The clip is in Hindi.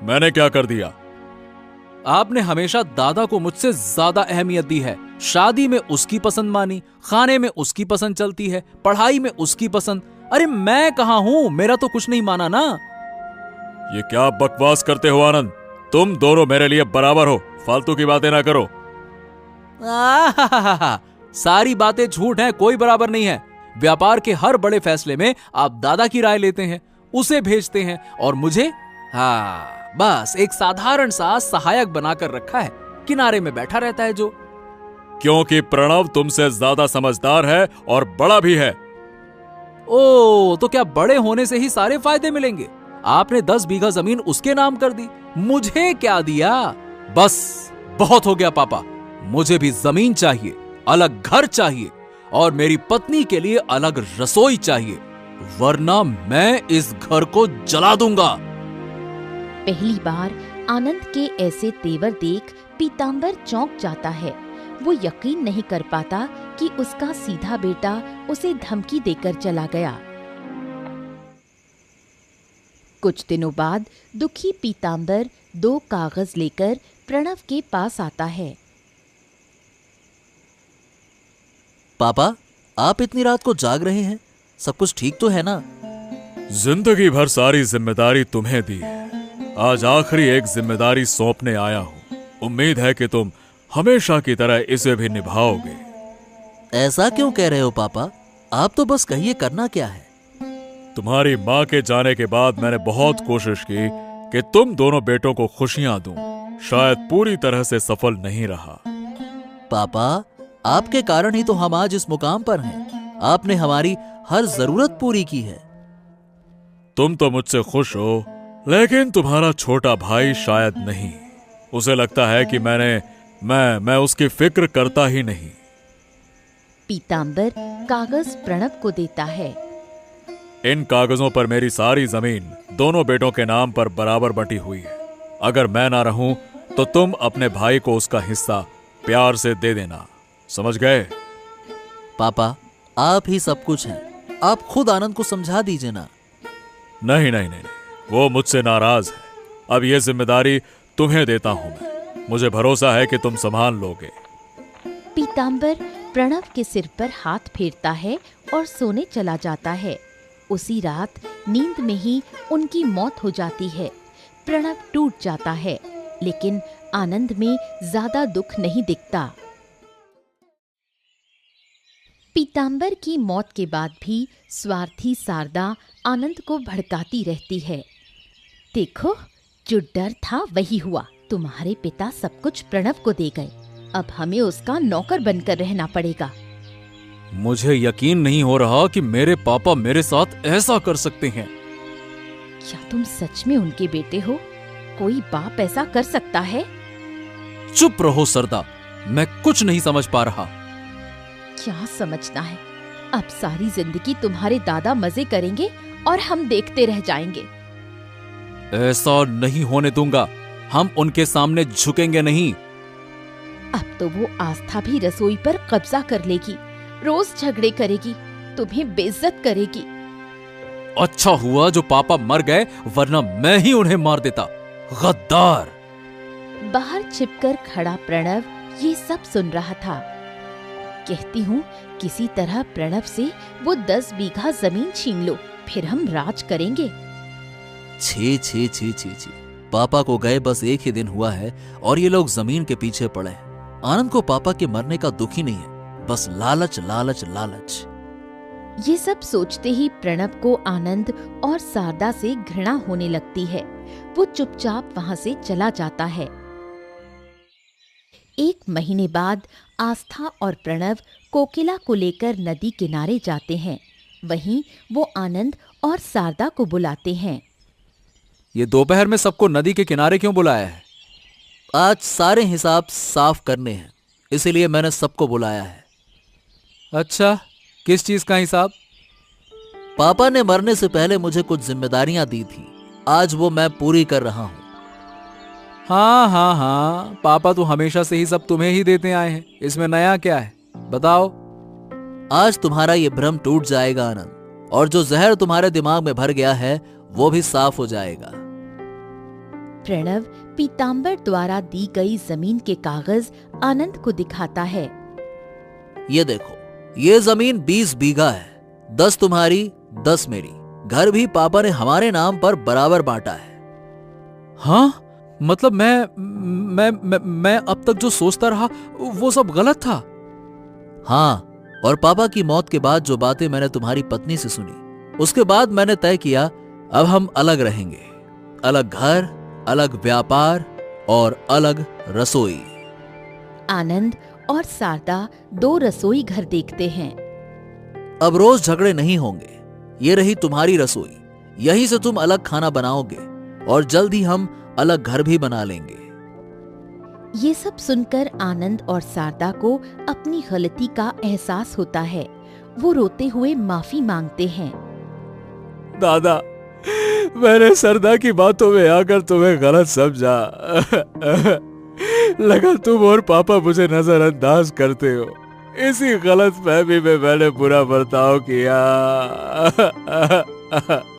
मैंने क्या कर दिया? आपने हमेशा दादा को मुझसे ज्यादा अहमियत दी है। शादी में उसकी पसंद मानी, खाने में उसकी पसंद चलती है, पढ़ाई में उसकी पसंद। अरे मैं कहां हूं, मेरा तो कुछ नहीं माना ना। ये क्या बकवास करते हो आनंद? तुम दोनों मेरे लिए बराबर हो, फालतू की बातें ना करो। सारी बातें झूठ हैं, कोई बराबर नहीं है। व्यापार के हर बड़े फैसले में आप दादा की राय लेते हैं, उसे भेजते हैं, और मुझे बस एक साधारण सा सहायक बनाकर रखा है, किनारे में बैठा रहता है जो। क्योंकि प्रणव तुमसे ज्यादा समझदार है और बड़ा भी है। ओ, तो क्या बड़े होने से ही सारे फायदे मिलेंगे? आपने 10 बीघा जमीन उसके नाम कर दी, मुझे क्या दिया? बस बहुत हो गया पापा, मुझे भी जमीन चाहिए, अलग घर चाहिए, और मेरी पत्नी के लिए अलग रसोई चाहिए, वरना मैं इस घर को जला दूंगा। पहली बार आनंद के ऐसे तेवर देख पीतांबर चौंक जाता है। वो यकीन नहीं कर पाता कि उसका सीधा बेटा उसे धमकी देकर चला गया। कुछ दिनों बाद दुखी पीतांबर 2 कागज लेकर प्रणव के पास आता है। पापा, आप इतनी रात को जाग रहे हैं, सब कुछ ठीक तो है ना? जिंदगी भर सारी जिम्मेदारी तुम्हें दी है, आज आखिरी एक जिम्मेदारी सौंपने आया हूं। उम्मीद है कि तुम हमेशा की तरह इसे भी निभाओगे। ऐसा क्यों कह रहे हो पापा? आप तो बस कहिए, करना क्या है? तुम्हारी माँ के जाने के बाद मैंने बहुत कोशिश की कि तुम दोनों बेटों को खुशियां दूं, शायद पूरी तरह से सफल नहीं रहा। पापा, आपके कारण ही तो हम आज इस मुकाम पर हैं। आपने हमारी हर जरूरत पूरी की है। तुम तो मुझसे खुश हो, लेकिन तुम्हारा छोटा भाई शायद नहीं। उसे लगता है कि मैं उसकी फिक्र करता ही नहीं। पीतांबर कागज प्रणव को देता है। इन कागजों पर मेरी सारी जमीन दोनों बेटों के नाम पर बराबर बंटी हुई है। अगर मैं ना रहूं तो तुम अपने भाई को उसका हिस्सा प्यार से दे देना, समझ गए? पापा, आप ही सब कुछ हैं, आप खुद आनंद को समझा दीजिए ना। नहीं नहीं नहीं, वो मुझसे नाराज है। अब यह जिम्मेदारी तुम्हें देता हूं मैं, मुझे भरोसा है कि तुम संभाल लोगे। पीतांबर प्रणव के सिर पर हाथ फेरता है और सोने चला जाता है। उसी रात नींद में ही उनकी मौत हो जाती है। प्रणव टूट जाता है, लेकिन आनंद में ज्यादा दुख नहीं दिखता। पीतांबर की मौत के बाद भी स्वार्थी शारदा आनंद को भड़काती रहती है। देखो, जो डर था वही हुआ। तुम्हारे पिता सब कुछ प्रणव को दे गए, अब हमें उसका नौकर बनकर रहना पड़ेगा। मुझे यकीन नहीं हो रहा कि मेरे पापा मेरे साथ ऐसा कर सकते हैं। क्या तुम सच में उनके बेटे हो? कोई बाप ऐसा कर सकता है? चुप रहो सरदा, मैं कुछ नहीं समझ पा रहा। क्या समझना है? अब सारी जिंदगी तुम्हारे दादा मजे करेंगे और हम देखते रह जाएंगे। ऐसा नहीं होने दूंगा, हम उनके सामने झुकेंगे नहीं। अब तो वो आस्था भी रसोई पर कब्जा कर लेगी, रोज झगड़े करेगी, तुम्हें बेइज्जत करेगी। अच्छा हुआ जो पापा मर गए, वरना मैं ही उन्हें मार देता। गद्दार! बाहर छिपकर खड़ा प्रणव ये सब सुन रहा था। कहती हूँ, किसी तरह प्रणव से वो 10 बीघा जमीन छीन लो, फिर हम राज करेंगे। छी छी छी छी छी, पापा को गए बस एक ही दिन हुआ है और ये लोग जमीन के पीछे पड़े हैं। आनंद को पापा के मरने का दुख ही नहीं है, बस लालच लालच लालच। ये सब सोचते ही प्रणव को आनंद और शारदा से घृणा होने लगती है। वो चुपचाप वहां से चला जाता है। 1 महीने बाद आस्था और प्रणव कोकिला को लेकर नदी किनारे जाते हैं। वहीं वो आनंद और शारदा को बुलाते हैं। ये दोपहर में सबको नदी के किनारे क्यों बुलाया है? आज सारे हिसाब साफ करने हैं, इसीलिए मैंने सबको बुलाया है। अच्छा, किस चीज का हिसाब? पापा ने मरने से पहले मुझे कुछ जिम्मेदारियां दी थी, आज वो मैं पूरी कर रहा हूं। हाँ, पापा तो हमेशा से ही सब तुम्हें ही देते आए हैं, इसमें नया क्या है, बताओ। आज तुम्हारा ये भ्रम टूट जाएगा आनंद, और जो जहर तुम्हारे दिमाग में भर गया है वो भी साफ हो जाएगा। प्रणव पीताम्बर द्वारा दी गई जमीन के कागज आनंद को दिखाता है। ये देखो, ये जमीन 20 बीघा है, 10 तुम्हारी 10 मेरी। घर भी पापा ने हमारे नाम पर बराबर बांटा है। हाँ, मतलब मैं अब तक जो सोचता रहा वो सब गलत था। हाँ, और पापा की मौत के बाद जो बातें मैंने तुम्हारी पत्नी से सुनी, उसके बाद मैंने तय किया अब हम अलग रहेंगे। अलग घर, अलग व्यापार और अलग रसोई। आनंद और शारदा 2 रसोई घर देखते हैं। अब रोज झगड़े नहीं होंगे। ये रही तुम्हारी रसोई, यहीं से तुम अलग खाना बनाओगे और जल्द ही हम अलग घर भी बना लेंगे। ये सब सुनकर आनंद और शारदा को अपनी गलती का एहसास होता है। वो रोते हुए माफी मांगते हैं। दादा, मैंने सरदा की बातों में आकर तुम्हें गलत समझा। लगा तुम और पापा मुझे नजरअंदाज करते हो। इसी गलत फहमी में मैंने बुरा बर्ताव किया।